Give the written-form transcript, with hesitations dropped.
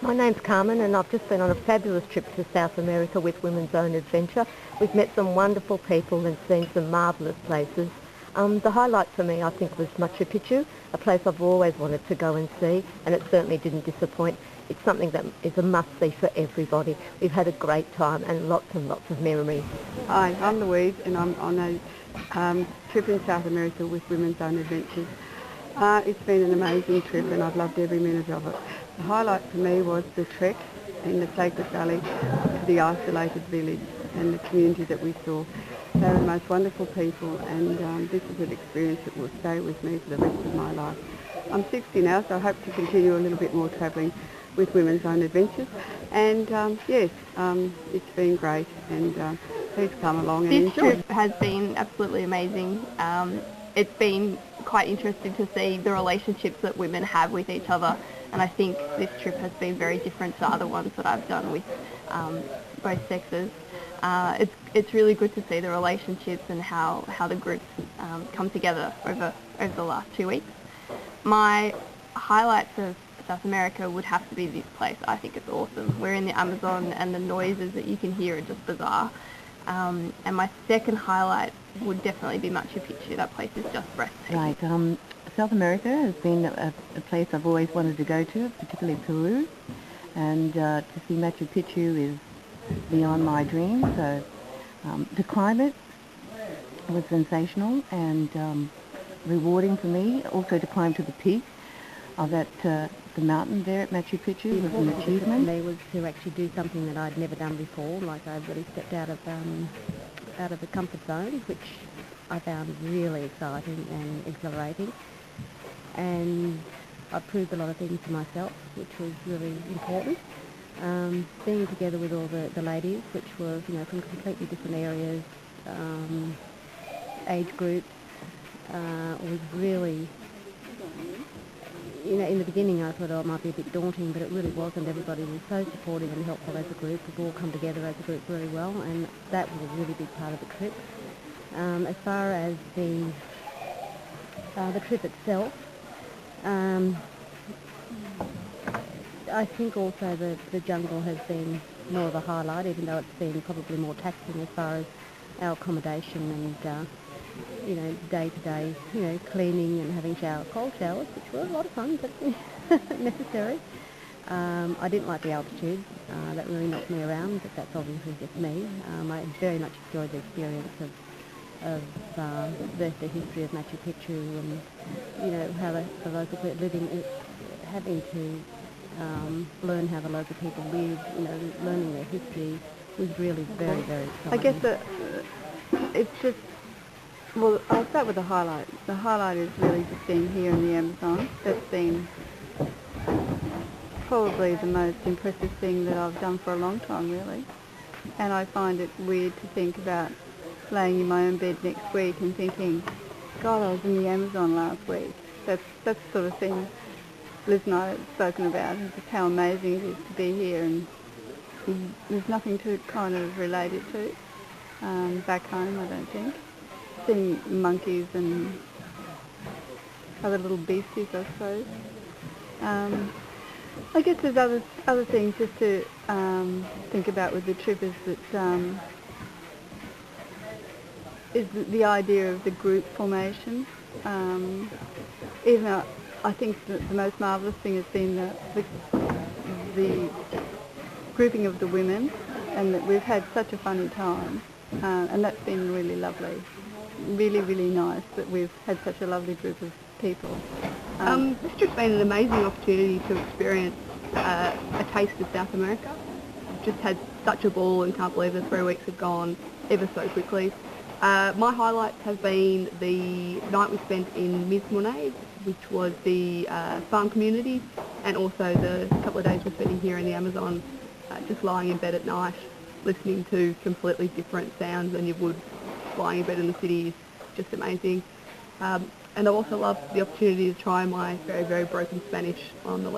My name's Carmen and I've just been on a fabulous trip to South America with Women's Own Adventure. We've met some wonderful people and seen some marvellous places. The highlight for me I think was Machu Picchu, a place I've always wanted to go and see, and it certainly didn't disappoint. It's something that is a must-see for everybody. We've had a great time and lots of memories. Hi, I'm Louise and I'm on a trip in South America with Women's Own Adventures. It's been an amazing trip and I've loved every minute of it. The highlight for me was the trek in the Sacred Valley to the isolated village and the community that we saw. They were the most wonderful people, and this is an experience that will stay with me for the rest of my life. I'm 60 now, so I hope to continue a little bit more travelling with Women's Own Adventures. And yes, it's been great, and please come along and enjoy. This trip has been absolutely amazing. It's been quite interesting to see the relationships that women have with each other, and I think this trip has been very different to other ones that I've done with both sexes. It's really good to see the relationships and how the groups come together over the last 2 weeks. My highlights of South America would have to be this place. I think it's awesome. We're in the Amazon and the noises that you can hear are just bizarre. And my second highlight would definitely be Machu Picchu. That place is just breathtaking. Right. South America has been a place I've always wanted to go to, particularly Peru. And to see Machu Picchu is beyond my dreams. So the climate was sensational and rewarding for me. Also to climb to the peak of the mountain there at Machu Picchu was an achievement. For me was to actually do something that I'd never done before. Like I really stepped out of the comfort zone, which I found really exciting and exhilarating. And I proved a lot of things to myself, which was really important. Being together with all the ladies, which was from completely different areas, age groups, was really, in the beginning I thought, it might be a bit daunting, but it really wasn't. Everybody was so supportive and helpful as a group. We've all come together as a group really well, and that was a really big part of the trip. As far as the trip itself, I think also the jungle has been more of a highlight, even though it's been probably more taxing as far as our accommodation and day-to-day, cleaning and having cold showers, which were a lot of fun, but necessary. I didn't like the altitude. That really knocked me around, but that's obviously just me. I very much enjoyed the experience of the history of Machu Picchu and, how the local people living, having to learn how the local people live, learning their history was really very, very exciting. I guess it's just, well, I'll start with the highlight. The highlight is really just being here in the Amazon. That's been probably the most impressive thing that I've done for a long time, really. And I find it weird to think about laying in my own bed next week and thinking, God, I was in the Amazon last week. That's the sort of thing Liz and I have spoken about, and just how amazing it is to be here, and there's nothing to kind of relate it to back home, I don't think. Seeing monkeys and other little beasties, I suppose. I guess there's other things just to think about with the trip is that is the idea of the group formation. Even though I think that the most marvellous thing has been the grouping of the women, and that we've had such a funny time, and that's been really lovely. Really, really nice that we've had such a lovely group of people. This trip's been an amazing opportunity to experience a taste of South America. I've just had such a ball and can't believe the 3 weeks have gone ever so quickly. My highlights have been the night we spent in Mismone, which was the farm community, and also the couple of days we're spending here in the Amazon, just lying in bed at night, listening to completely different sounds than you would lying in bed in the city is just amazing. And I also loved the opportunity to try my very, very broken Spanish on the